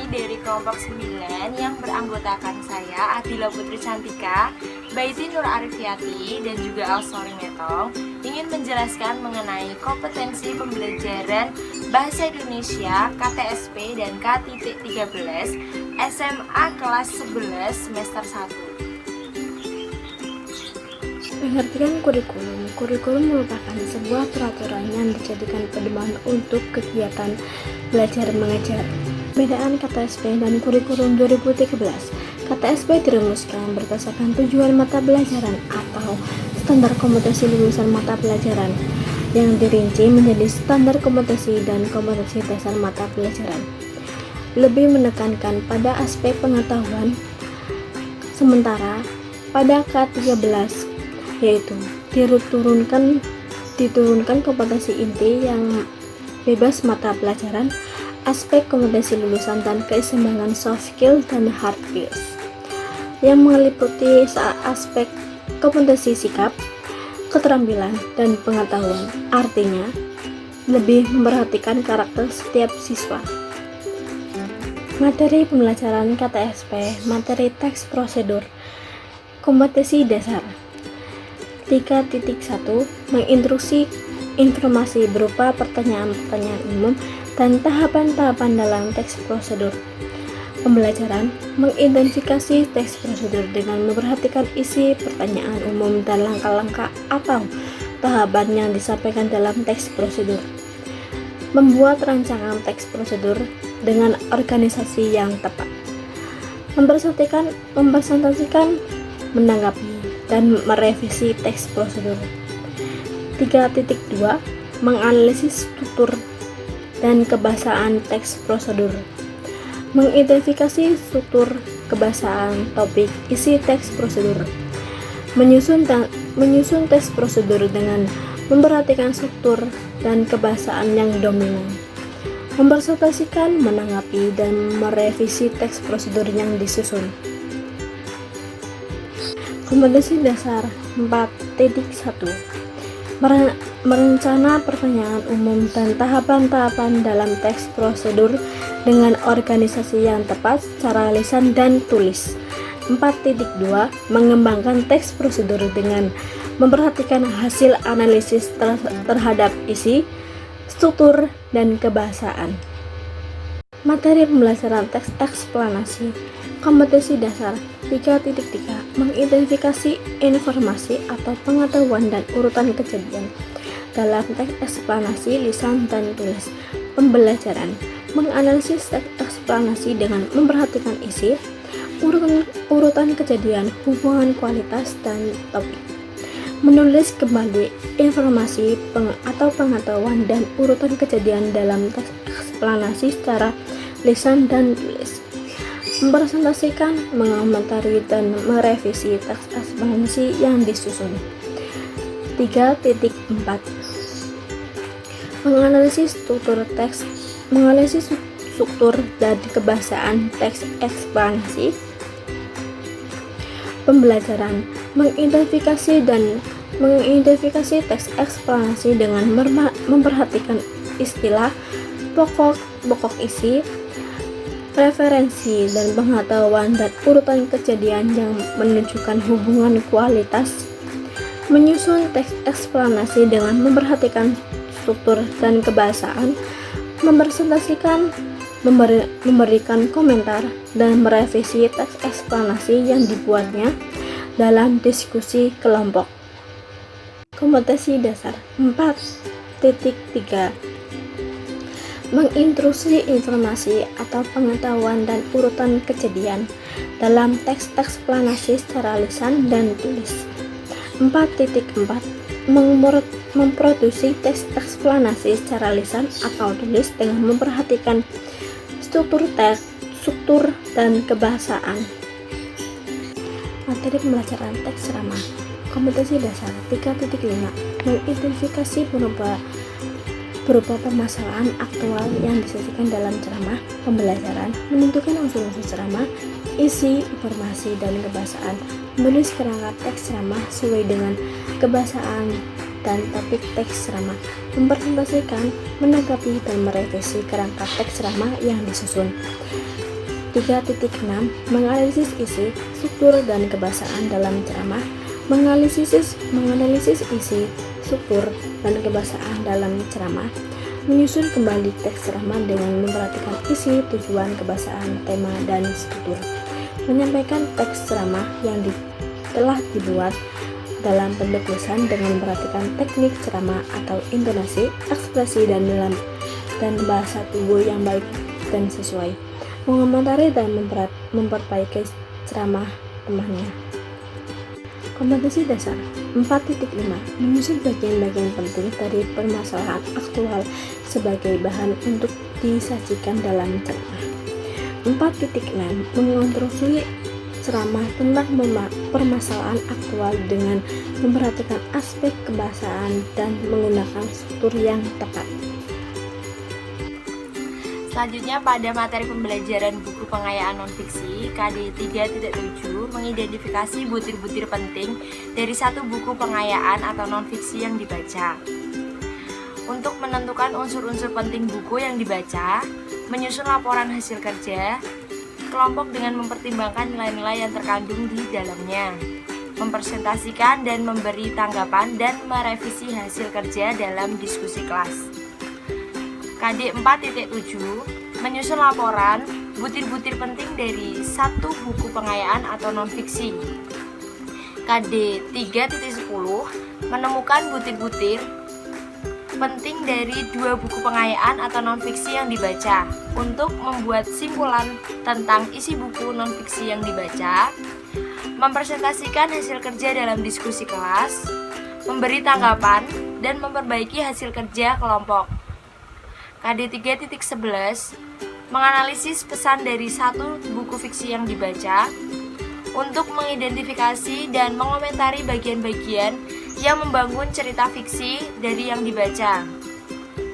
kami dari kelompok 9 yang beranggotakan saya, Adila Putri Cantika, Baiti Nur Arifiati, dan juga Alsori Metong ingin menjelaskan mengenai kompetensi pembelajaran Bahasa Indonesia KTSP dan K-13 SMA kelas 11 semester 1. Pengertian kurikulum. Kurikulum merupakan sebuah peraturan yang dijadikan pedoman untuk kegiatan belajar mengajar. Perbedaan KTSP dan kurikulum 2013. KTSP dirumuskan berdasarkan tujuan mata pelajaran atau standar kompetensi lulusan mata pelajaran yang dirinci menjadi standar kompetensi dan kompetensi dasar mata pelajaran. Lebih menekankan pada aspek pengetahuan, sementara pada K13 yaitu diturunkan kompetensi inti yang bebas mata pelajaran, aspek kompetensi lulusan dan keseimbangan soft skill dan hard skills yang meliputi aspek kompetensi sikap, keterampilan, dan pengetahuan. Artinya, lebih memperhatikan karakter setiap siswa. Materi pembelajaran KTSP, materi teks prosedur, kompetensi dasar. 3.1 Menginstruksi informasi berupa pertanyaan-pertanyaan umum dan tahapan-tahapan dalam teks prosedur pembelajaran. Mengidentifikasi teks prosedur dengan memperhatikan isi pertanyaan umum dan langkah-langkah atau tahapan yang disampaikan dalam teks prosedur. Membuat rancangan teks prosedur dengan organisasi yang tepat. Mempresentasikan, menanggapi, dan merevisi teks prosedur. 3.2 Menganalisis struktur dan kebahasaan teks prosedur. Mengidentifikasi struktur, kebahasaan, topik, isi teks prosedur. Menyusun teks prosedur dengan memperhatikan struktur dan kebahasaan yang dominan. Mempresentasikan, menanggapi, dan merevisi teks prosedur yang disusun. Kompetensi dasar 4.1 Merencana pertanyaan umum dan tahapan-tahapan dalam teks prosedur dengan organisasi yang tepat secara lisan dan tulis. 4.2 Mengembangkan teks prosedur dengan memperhatikan hasil analisis terhadap isi, struktur, dan kebahasaan. Materi pembelajaran teks eksplanasi. Kompetensi dasar 3.3 Mengidentifikasi informasi atau pengetahuan dan urutan kejadian dalam teks eksplanasi lisan dan tulis pembelajaran. Menganalisis teks eksplanasi dengan memperhatikan isi, urutan kejadian, hubungan kualitas, dan topik. Menulis kembali informasi atau pengetahuan dan urutan kejadian dalam teks eksplanasi secara lisan dan tulis. Mempresentasikan, mengomentari, dan merevisi teks eksplanasi yang disusun. 3.4 Menganalisis struktur teks, menganalisis struktur dan kebahasaan teks eksplanasi pembelajaran. Mengidentifikasi teks eksplanasi dengan memperhatikan istilah, pokok isi, referensi, dan pengetahuan dan urutan kejadian yang menunjukkan hubungan kualitas. Menyusun teks eksplanasi dengan memperhatikan struktur dan kebahasaan. Mempresentasikan, memberikan komentar, dan merevisi teks eksplanasi yang dibuatnya dalam diskusi kelompok. Kompetensi dasar 4.3 Menginstruksi informasi atau pengetahuan dan urutan kejadian dalam teks eksplanasi secara lisan dan tulis. 4.4 Memproduksi teks eksplanasi secara lisan atau tulis dengan memperhatikan struktur teks, struktur, dan kebahasaan. Materi pembelajaran teks ceramah. Kompetensi dasar 3.5 Mengidentifikasi berupa permasalahan aktual yang disajikan dalam ceramah pembelajaran, menentukan unsur-unsur ceramah, isi, informasi, dan kebahasaan, menulis kerangka teks ceramah sesuai dengan kebahasaan dan topik teks ceramah, mempresentasikan, menanggapi, dan merevisi kerangka teks ceramah yang disusun. 3.6 menganalisis isi, struktur, dan kebahasaan dalam ceramah. Menganalisis isi, struktur, dan kebahasaan dalam ceramah. Menyusun kembali teks ceramah dengan memperhatikan isi, tujuan, kebahasaan, tema, dan struktur. Menyampaikan teks ceramah yang telah dibuat dalam bentuk tulisan dengan memperhatikan teknik ceramah atau intonasi, ekspresi, dan bahasa tubuh yang baik dan sesuai. Mengomentari dan memperbaiki ceramah temannya. Kompetensi dasar 4.5 menyusun bagian-bagian penting dari permasalahan aktual sebagai bahan untuk disajikan dalam ceramah. 4.6 mengonstruksi ceramah tentang permasalahan aktual dengan memperhatikan aspek kebahasaan dan menggunakan struktur yang tepat. Selanjutnya pada materi pembelajaran buku pengayaan nonfiksi KD 3.7 mengidentifikasi butir-butir penting dari satu buku pengayaan atau nonfiksi yang dibaca. Untuk menentukan unsur-unsur penting buku yang dibaca, menyusun laporan hasil kerja kelompok dengan mempertimbangkan nilai-nilai yang terkandung di dalamnya, mempresentasikan dan memberi tanggapan dan merevisi hasil kerja dalam diskusi kelas. KD 4.7 menyusun laporan butir-butir penting dari satu buku pengayaan atau nonfiksi. KD 3.10 menemukan butir-butir penting dari dua buku pengayaan atau nonfiksi yang dibaca untuk membuat simpulan tentang isi buku nonfiksi yang dibaca, mempresentasikan hasil kerja dalam diskusi kelas, memberi tanggapan, dan memperbaiki hasil kerja kelompok. KD 3.11 menganalisis pesan dari satu buku fiksi yang dibaca untuk mengidentifikasi dan mengomentari bagian-bagian yang membangun cerita fiksi dari yang dibaca,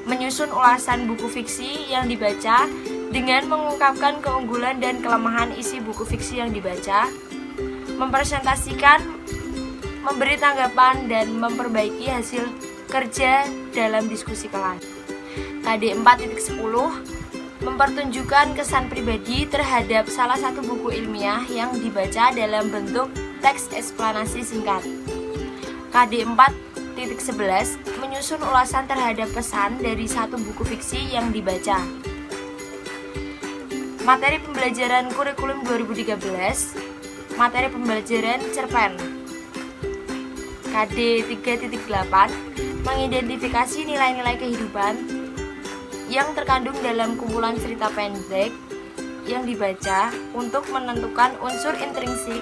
menyusun ulasan buku fiksi yang dibaca dengan mengungkapkan keunggulan dan kelemahan isi buku fiksi yang dibaca, mempresentasikan, memberi tanggapan, dan memperbaiki hasil kerja dalam diskusi kelas. KD 4.10 mempertunjukkan kesan pribadi terhadap salah satu buku ilmiah yang dibaca dalam bentuk teks eksplanasi singkat. KD 4.11 menyusun ulasan terhadap pesan dari satu buku fiksi yang dibaca. Materi pembelajaran kurikulum 2013, materi pembelajaran cerpen. KD 3.8 mengidentifikasi nilai-nilai kehidupan yang terkandung dalam kumpulan cerita pendek yang dibaca untuk menentukan unsur intrinsik,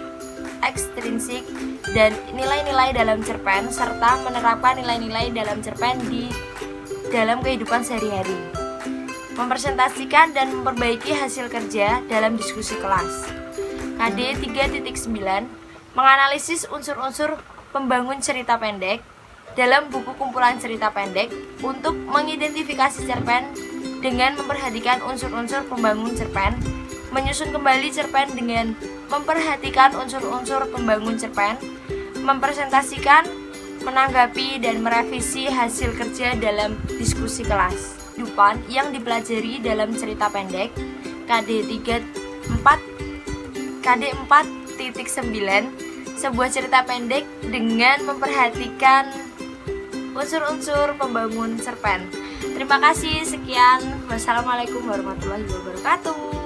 ekstrinsik, dan nilai-nilai dalam cerpen serta menerapkan nilai-nilai dalam cerpen di dalam kehidupan sehari-hari. Mempresentasikan dan memperbaiki hasil kerja dalam diskusi kelas. KD 3.9 menganalisis unsur-unsur pembangun cerita pendek dalam buku kumpulan cerita pendek untuk mengidentifikasi cerpen dengan memperhatikan unsur-unsur pembangun cerpen, menyusun kembali cerpen dengan memperhatikan unsur-unsur pembangun cerpen, mempresentasikan, menanggapi, dan merevisi hasil kerja dalam diskusi kelas. Kehidupan yang dipelajari dalam cerita pendek KD 4.9 sebuah cerita pendek dengan memperhatikan unsur-unsur pembangun cerpen. Terima kasih, sekian. Wassalamualaikum warahmatullahi wabarakatuh.